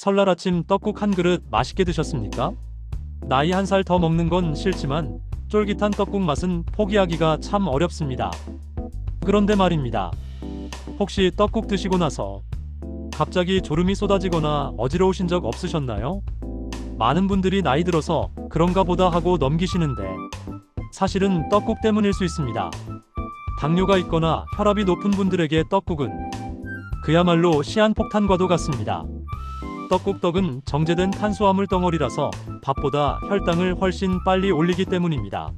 설날 아침 떡국 한 그릇 맛있게 드셨습니까? 나이 한 살 더 먹는 건 싫지만 쫄깃한 떡국 맛은 포기하기가 참 어렵습니다. 그런데 말입니다. 혹시 떡국 드시고 나서 갑자기 졸음이 쏟아지거나 어지러우신 적 없으셨나요? 많은 분들이 나이 들어서 그런가 보다 하고 넘기시는데 사실은 떡국 때문일 수 있습니다. 당뇨가 있거나 혈압이 높은 분들에게 떡국은 그야말로 시한폭탄과도 같습니다. 떡국떡은 정제된 탄수화물 덩어리라서 밥보다 혈당을 훨씬 빨리 올리기 때문입니다.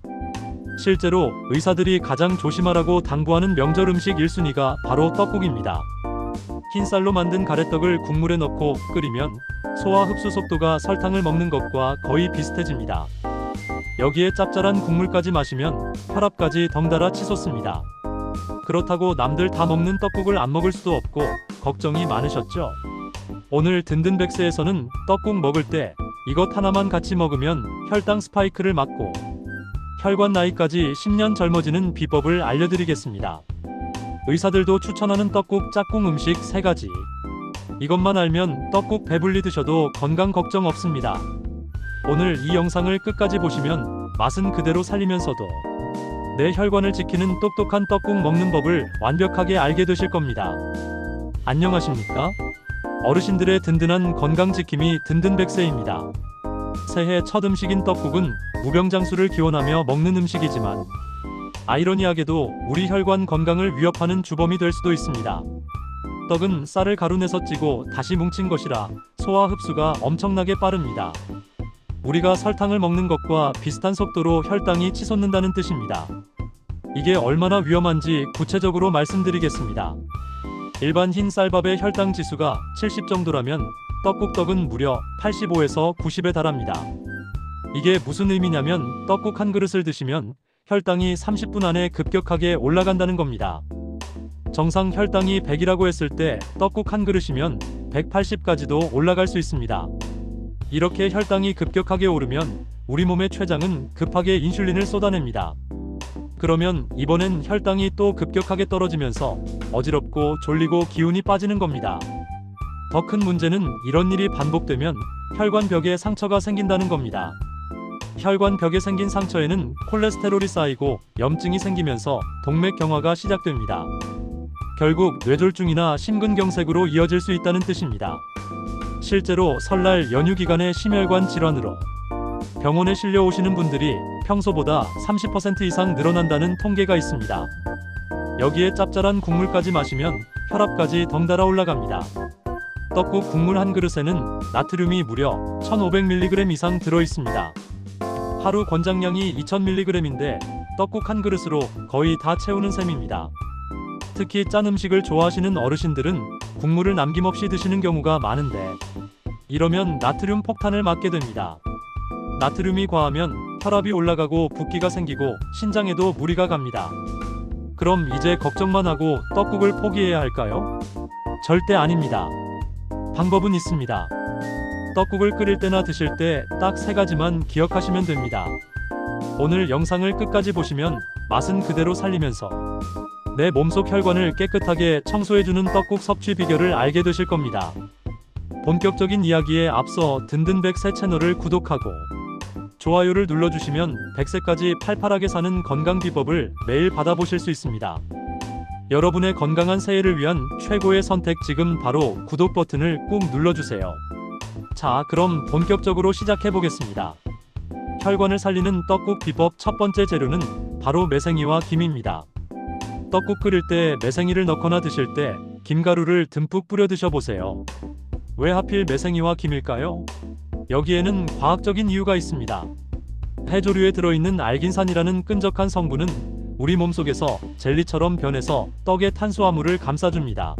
실제로 의사들이 가장 조심하라고 당부하는 명절 음식 1순위가 바로 떡국입니다. 흰쌀로 만든 가래떡을 국물에 넣고 끓이면 소화 흡수 속도가 설탕을 먹는 것과 거의 비슷해집니다. 여기에 짭짤한 국물까지 마시면 혈압까지 덩달아 치솟습니다. 그렇다고 남들 다 먹는 떡국을 안 먹을 수도 없고 걱정이 많으셨죠? 오늘 든든백세에서는 떡국 먹을 때 이것 하나만 같이 먹으면 혈당 스파이크를 막고 혈관 나이까지 10년 젊어지는 비법을 알려드리겠습니다. 의사들도 추천하는 떡국 짝꿍 음식 3가지. 이것만 알면 떡국 배불리 드셔도 건강 걱정 없습니다. 오늘 이 영상을 끝까지 보시면 맛은 그대로 살리면서도 내 혈관을 지키는 똑똑한 떡국 먹는 법을 완벽하게 알게 되실 겁니다. 안녕하십니까? 어르신들의 든든한 건강지킴이 든든백세입니다. 새해 첫 음식인 떡국은 무병장수를 기원하며 먹는 음식이지만 아이러니하게도 우리 혈관 건강을 위협하는 주범이 될 수도 있습니다. 떡은 쌀을 가루 내서 찌고 다시 뭉친 것이라 소화 흡수가 엄청나게 빠릅니다. 우리가 설탕을 먹는 것과 비슷한 속도로 혈당이 치솟는다는 뜻입니다. 이게 얼마나 위험한지 구체적으로 말씀드리겠습니다. 일반 흰 쌀밥의 혈당 지수가 70 정도라면 떡국떡은 무려 85에서 90에 달합니다. 이게 무슨 의미냐면 떡국 한 그릇을 드시면 혈당이 30분 안에 급격하게 올라간다는 겁니다. 정상 혈당이 100이라고 했을 때 떡국 한 그릇이면 180까지도 올라갈 수 있습니다. 이렇게 혈당이 급격하게 오르면 우리 몸의 췌장은 급하게 인슐린을 쏟아냅니다. 그러면 이번엔 혈당이 또 급격하게 떨어지면서 어지럽고 졸리고 기운이 빠지는 겁니다. 더 큰 문제는 이런 일이 반복되면 혈관벽에 상처가 생긴다는 겁니다. 혈관벽에 생긴 상처에는 콜레스테롤이 쌓이고 염증이 생기면서 동맥경화가 시작됩니다. 결국 뇌졸중이나 심근경색으로 이어질 수 있다는 뜻입니다. 실제로 설날 연휴 기간의 심혈관 질환으로 병원에 실려 오시는 분들이 평소보다 30% 이상 늘어난다는 통계가 있습니다. 여기에 짭짤한 국물까지 마시면 혈압까지 덩달아 올라갑니다. 떡국 국물 한 그릇에는 나트륨이 무려 1500mg 이상 들어있습니다. 하루 권장량이 2000mg인데 떡국 한 그릇으로 거의 다 채우는 셈입니다. 특히 짠 음식을 좋아하시는 어르신들은 국물을 남김없이 드시는 경우가 많은데 이러면 나트륨 폭탄을 맞게 됩니다. 나트륨이 과하면 혈압이 올라가고 붓기가 생기고 신장에도 무리가 갑니다. 그럼 이제 걱정만 하고 떡국을 포기해야 할까요? 절대 아닙니다. 방법은 있습니다. 떡국을 끓일 때나 드실 때 딱 3가지만 기억하시면 됩니다. 오늘 영상을 끝까지 보시면 맛은 그대로 살리면서 내 몸속 혈관을 깨끗하게 청소해주는 떡국 섭취 비결을 알게 되실 겁니다. 본격적인 이야기에 앞서 든든백세 채널을 구독하고 좋아요를 눌러주시면 100세까지 팔팔하게 사는 건강 비법을 매일 받아보실 수 있습니다. 여러분의 건강한 새해를 위한 최고의 선택 지금 바로 구독 버튼을 꾹 눌러주세요. 자, 그럼 본격적으로 시작해보겠습니다. 혈관을 살리는 떡국 비법 첫 번째 재료는 바로 매생이와 김입니다. 떡국 끓일 때 매생이를 넣거나 드실 때 김가루를 듬뿍 뿌려 드셔보세요. 왜 하필 매생이와 김일까요? 여기에는 과학적인 이유가 있습니다. 해조류에 들어있는 알긴산이라는 끈적한 성분은 우리 몸속에서 젤리처럼 변해서 떡의 탄수화물을 감싸줍니다.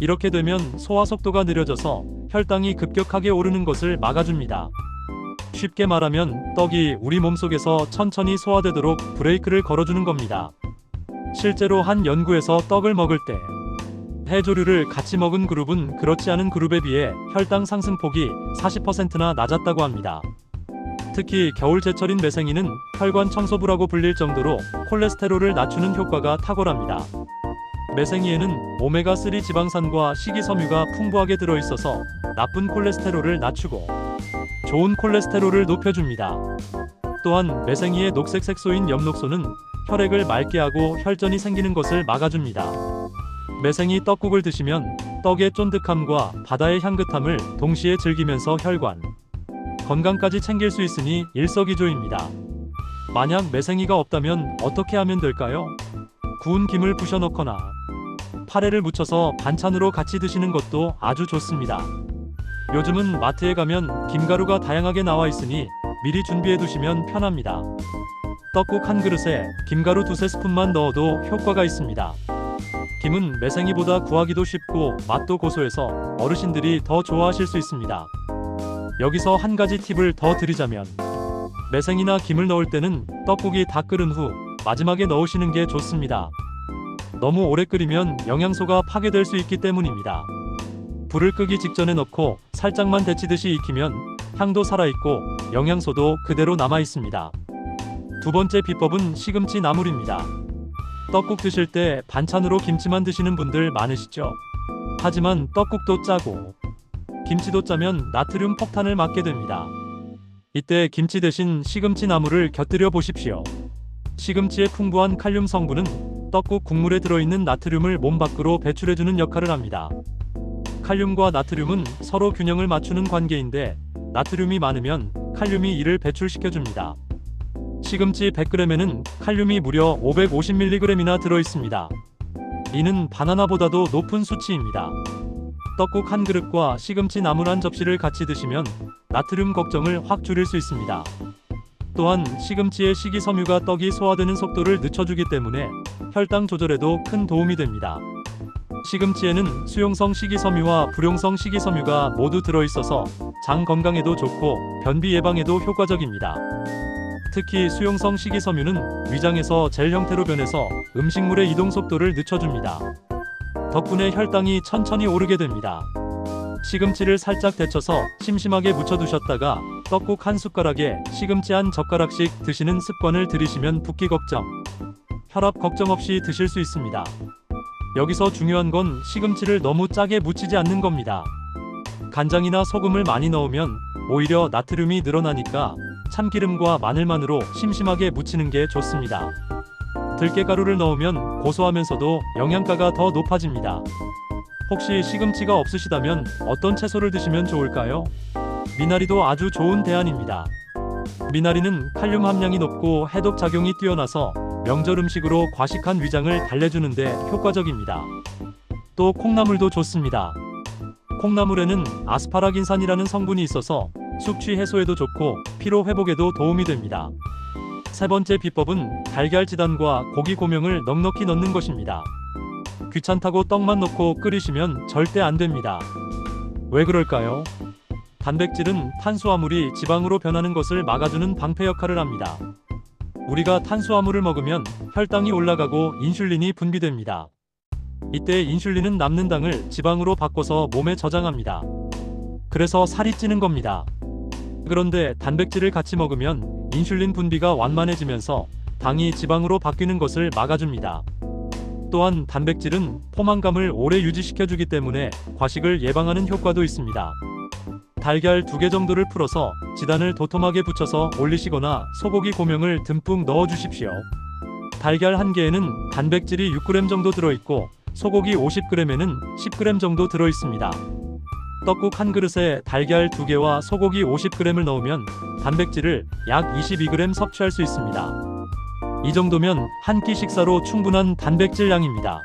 이렇게 되면 소화 속도가 느려져서 혈당이 급격하게 오르는 것을 막아줍니다. 쉽게 말하면 떡이 우리 몸속에서 천천히 소화되도록 브레이크를 걸어주는 겁니다. 실제로 한 연구에서 떡을 먹을 때 해조류를 같이 먹은 그룹은 그렇지 않은 그룹에 비해 혈당 상승폭이 40%나 낮았다고 합니다. 특히 겨울제철인 매생이는 혈관 청소부라고 불릴 정도로 콜레스테롤을 낮추는 효과가 탁월합니다. 매생이에는 오메가3 지방산과 식이섬유가 풍부하게 들어있어서 나쁜 콜레스테롤을 낮추고 좋은 콜레스테롤을 높여줍니다. 또한 매생이의 녹색 색소인 엽록소는 혈액을 맑게 하고 혈전이 생기는 것을 막아줍니다. 매생이 떡국을 드시면 떡의 쫀득함과 바다의 향긋함을 동시에 즐기면서 혈관, 건강까지 챙길 수 있으니 일석이조입니다. 만약 매생이가 없다면 어떻게 하면 될까요? 구운 김을 부셔 넣거나 파래를 무쳐서 반찬으로 같이 드시는 것도 아주 좋습니다. 요즘은 마트에 가면 김가루가 다양하게 나와 있으니 미리 준비해 두시면 편합니다. 떡국 한 그릇에 김가루 두세 스푼만 넣어도 효과가 있습니다. 김은 매생이보다 구하기도 쉽고 맛도 고소해서 어르신들이 더 좋아하실 수 있습니다. 여기서 한 가지 팁을 더 드리자면 매생이나 김을 넣을 때는 떡국이 다 끓은 후 마지막에 넣으시는 게 좋습니다. 너무 오래 끓이면 영양소가 파괴될 수 있기 때문입니다. 불을 끄기 직전에 넣고 살짝만 데치듯이 익히면 향도 살아있고 영양소도 그대로 남아있습니다. 두 번째 비법은 시금치 나물입니다. 떡국 드실 때 반찬으로 김치만 드시는 분들 많으시죠? 하지만 떡국도 짜고 김치도 짜면 나트륨 폭탄을 맞게 됩니다. 이때 김치 대신 시금치 나물을 곁들여 보십시오. 시금치의 풍부한 칼륨 성분은 떡국 국물에 들어있는 나트륨을 몸 밖으로 배출해주는 역할을 합니다. 칼륨과 나트륨은 서로 균형을 맞추는 관계인데 나트륨이 많으면 칼륨이 이를 배출시켜줍니다. 시금치 100g에는 칼륨이 무려 550mg이나 들어있습니다. 이는 바나나보다도 높은 수치입니다. 떡국 한 그릇과 시금치 나물 한 접시를 같이 드시면 나트륨 걱정을 확 줄일 수 있습니다. 또한 시금치의 식이섬유가 떡이 소화되는 속도를 늦춰주기 때문에 혈당 조절에도 큰 도움이 됩니다. 시금치에는 수용성 식이섬유와 불용성 식이섬유가 모두 들어있어서 장 건강에도 좋고 변비 예방에도 효과적입니다. 특히 수용성 식이섬유는 위장에서 젤 형태로 변해서 음식물의 이동 속도를 늦춰줍니다. 덕분에 혈당이 천천히 오르게 됩니다. 시금치를 살짝 데쳐서 심심하게 묻혀두셨다가 떡국 한 숟가락에 시금치 한 젓가락씩 드시는 습관을 들이시면 붓기 걱정, 혈압 걱정 없이 드실 수 있습니다. 여기서 중요한 건 시금치를 너무 짜게 무치지 않는 겁니다. 간장이나 소금을 많이 넣으면 오히려 나트륨이 늘어나니까 참기름과 마늘만으로 심심하게 무치는 게 좋습니다. 들깨가루를 넣으면 고소하면서도 영양가가 더 높아집니다. 혹시 시금치가 없으시다면 어떤 채소를 드시면 좋을까요? 미나리도 아주 좋은 대안입니다. 미나리는 칼륨 함량이 높고 해독 작용이 뛰어나서 명절 음식으로 과식한 위장을 달래주는데 효과적입니다. 또 콩나물도 좋습니다. 콩나물에는 아스파라긴산이라는 성분이 있어서 숙취 해소에도 좋고 피로 회복에도 도움이 됩니다. 세 번째 비법은 달걀 지단과 고기 고명을 넉넉히 넣는 것입니다. 귀찮다고 떡만 넣고 끓이시면 절대 안 됩니다. 왜 그럴까요? 단백질은 탄수화물이 지방으로 변하는 것을 막아주는 방패 역할을 합니다. 우리가 탄수화물을 먹으면 혈당이 올라가고 인슐린이 분비됩니다. 이때 인슐린은 남는 당을 지방으로 바꿔서 몸에 저장합니다. 그래서 살이 찌는 겁니다. 그런데 단백질을 같이 먹으면 인슐린 분비가 완만해지면서 당이 지방으로 바뀌는 것을 막아줍니다. 또한 단백질은 포만감을 오래 유지시켜주기 때문에 과식을 예방하는 효과도 있습니다. 달걀 2개 정도를 풀어서 지단을 도톰하게 붙여서 올리시거나 소고기 고명을 듬뿍 넣어주십시오. 달걀 1개에는 단백질이 6g 정도 들어있고 소고기 50g에는 10g 정도 들어있습니다. 떡국 한 그릇에 달걀 2개와 소고기 50g을 넣으면 단백질을 약 22g 섭취할 수 있습니다. 이 정도면 한 끼 식사로 충분한 단백질 양입니다.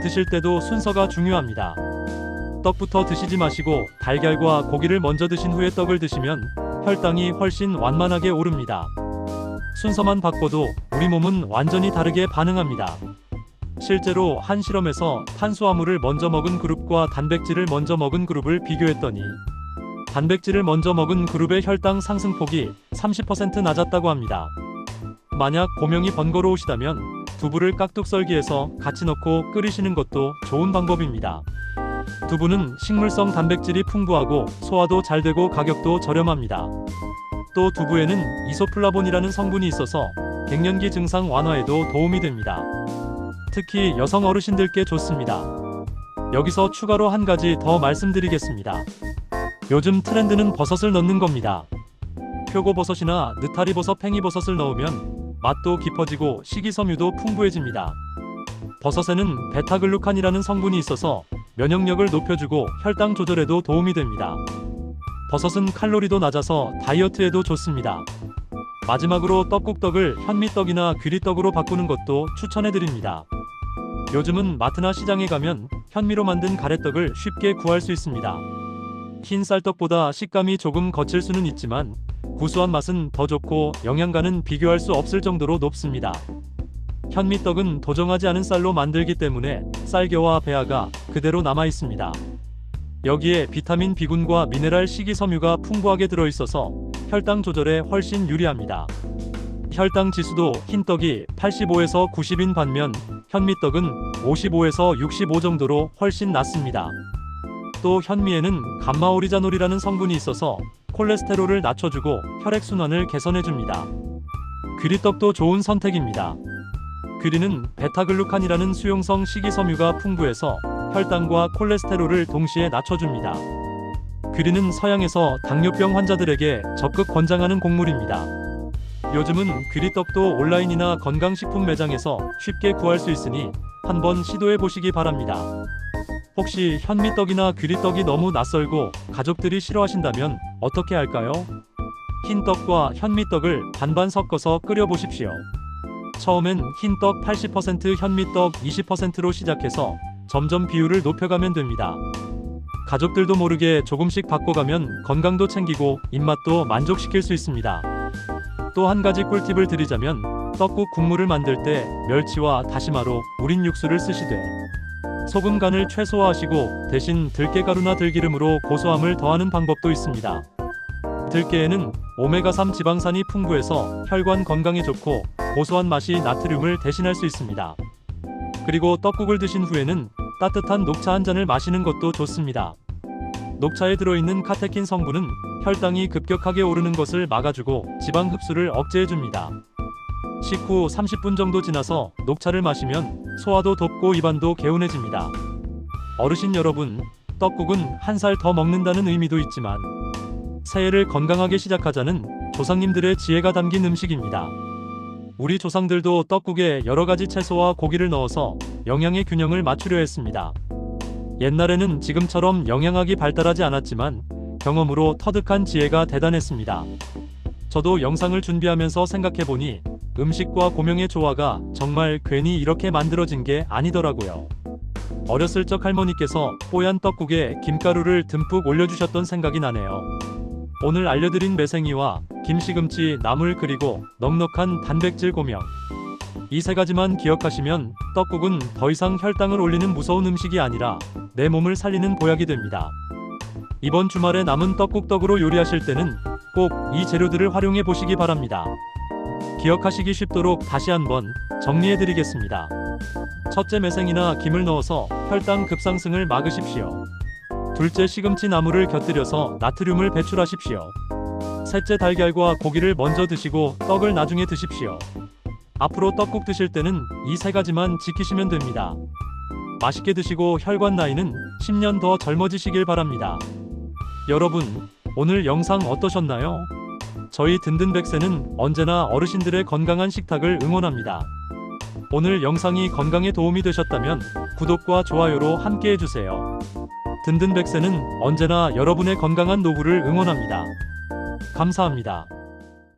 드실 때도 순서가 중요합니다. 떡부터 드시지 마시고 달걀과 고기를 먼저 드신 후에 떡을 드시면 혈당이 훨씬 완만하게 오릅니다. 순서만 바꿔도 우리 몸은 완전히 다르게 반응합니다. 실제로 한 실험에서 탄수화물을 먼저 먹은 그룹과 단백질을 먼저 먹은 그룹을 비교했더니 단백질을 먼저 먹은 그룹의 혈당 상승폭이 30% 낮았다고 합니다. 만약 고명이 번거로우시다면 두부를 깍둑 썰기해서 같이 넣고 끓이시는 것도 좋은 방법입니다. 두부는 식물성 단백질이 풍부하고 소화도 잘 되고 가격도 저렴합니다. 또 두부에는 이소플라본이라는 성분이 있어서 갱년기 증상 완화에도 도움이 됩니다. 특히 여성 어르신들께 좋습니다. 여기서 추가로 한 가지 더 말씀드리겠습니다. 요즘 트렌드는 버섯을 넣는 겁니다. 표고버섯이나 느타리버섯, 팽이버섯을 넣으면 맛도 깊어지고 식이섬유도 풍부해집니다. 버섯에는 베타글루칸이라는 성분이 있어서 면역력을 높여주고 혈당 조절에도 도움이 됩니다. 버섯은 칼로리도 낮아서 다이어트에도 좋습니다. 마지막으로 떡국떡을 현미떡이나 귀리떡으로 바꾸는 것도 추천해드립니다. 요즘은 마트나 시장에 가면 현미로 만든 가래떡을 쉽게 구할 수 있습니다. 흰 쌀떡보다 식감이 조금 거칠 수는 있지만 구수한 맛은 더 좋고 영양가는 비교할 수 없을 정도로 높습니다. 현미떡은 도정하지 않은 쌀로 만들기 때문에 쌀겨와 배아가 그대로 남아 있습니다. 여기에 비타민 B군과 미네랄 식이섬유가 풍부하게 들어있어서 혈당 조절에 훨씬 유리합니다. 혈당 지수도 흰떡이 85에서 90인 반면 현미떡은 55에서 65 정도로 훨씬 낮습니다. 또 현미에는 감마오리자놀이라는 성분이 있어서 콜레스테롤을 낮춰주고 혈액순환을 개선해줍니다. 귀리떡도 좋은 선택입니다. 귀리는 베타글루칸이라는 수용성 식이섬유가 풍부해서 혈당과 콜레스테롤을 동시에 낮춰줍니다. 귀리는 서양에서 당뇨병 환자들에게 적극 권장하는 곡물입니다. 요즘은 귀리떡도 온라인이나 건강식품 매장에서 쉽게 구할 수 있으니 한번 시도해 보시기 바랍니다. 혹시 현미떡이나 귀리떡이 너무 낯설고 가족들이 싫어하신다면 어떻게 할까요? 흰떡과 현미떡을 반반 섞어서 끓여 보십시오. 처음엔 흰떡 80%, 현미떡 20%로 시작해서 점점 비율을 높여가면 됩니다. 가족들도 모르게 조금씩 바꿔가면 건강도 챙기고 입맛도 만족시킬 수 있습니다. 또 한 가지 꿀팁을 드리자면 떡국 국물을 만들 때 멸치와 다시마로 우린 육수를 쓰시되 소금 간을 최소화하시고 대신 들깨가루나 들기름으로 고소함을 더하는 방법도 있습니다. 들깨에는 오메가3 지방산이 풍부해서 혈관 건강에 좋고 고소한 맛이 나트륨을 대신할 수 있습니다. 그리고 떡국을 드신 후에는 따뜻한 녹차 한 잔을 마시는 것도 좋습니다. 녹차에 들어있는 카테킨 성분은 혈당이 급격하게 오르는 것을 막아주고 지방 흡수를 억제해줍니다. 식후 30분 정도 지나서 녹차를 마시면 소화도 돕고 입안도 개운해집니다. 어르신 여러분, 떡국은 한 살 더 먹는다는 의미도 있지만 새해를 건강하게 시작하자는 조상님들의 지혜가 담긴 음식입니다. 우리 조상들도 떡국에 여러 가지 채소와 고기를 넣어서 영양의 균형을 맞추려 했습니다. 옛날에는 지금처럼 영양학이 발달하지 않았지만 경험으로 터득한 지혜가 대단했습니다. 저도 영상을 준비하면서 생각해보니 음식과 고명의 조화가 정말 괜히 이렇게 만들어진 게 아니더라고요. 어렸을 적 할머니께서 뽀얀 떡국에 김가루를 듬뿍 올려주셨던 생각이 나네요. 오늘 알려드린 매생이와 김시금치, 나물 그리고 넉넉한 단백질 고명, 이 세 가지만 기억하시면 떡국은 더 이상 혈당을 올리는 무서운 음식이 아니라 내 몸을 살리는 보약이 됩니다. 이번 주말에 남은 떡국떡으로 요리하실 때는 꼭 이 재료들을 활용해 보시기 바랍니다. 기억하시기 쉽도록 다시 한번 정리해드리겠습니다. 첫째, 매생이나 김을 넣어서 혈당 급상승을 막으십시오. 둘째, 시금치, 나물을 곁들여서 나트륨을 배출하십시오. 셋째, 달걀과 고기를 먼저 드시고 떡을 나중에 드십시오. 앞으로 떡국 드실 때는 이 세 가지만 지키시면 됩니다. 맛있게 드시고 혈관 나이는 10년 더 젊어지시길 바랍니다. 여러분, 오늘 영상 어떠셨나요? 저희 든든백세는 언제나 어르신들의 건강한 식탁을 응원합니다. 오늘 영상이 건강에 도움이 되셨다면 구독과 좋아요로 함께 해주세요. 든든백세는 언제나 여러분의 건강한 노후를 응원합니다. 감사합니다.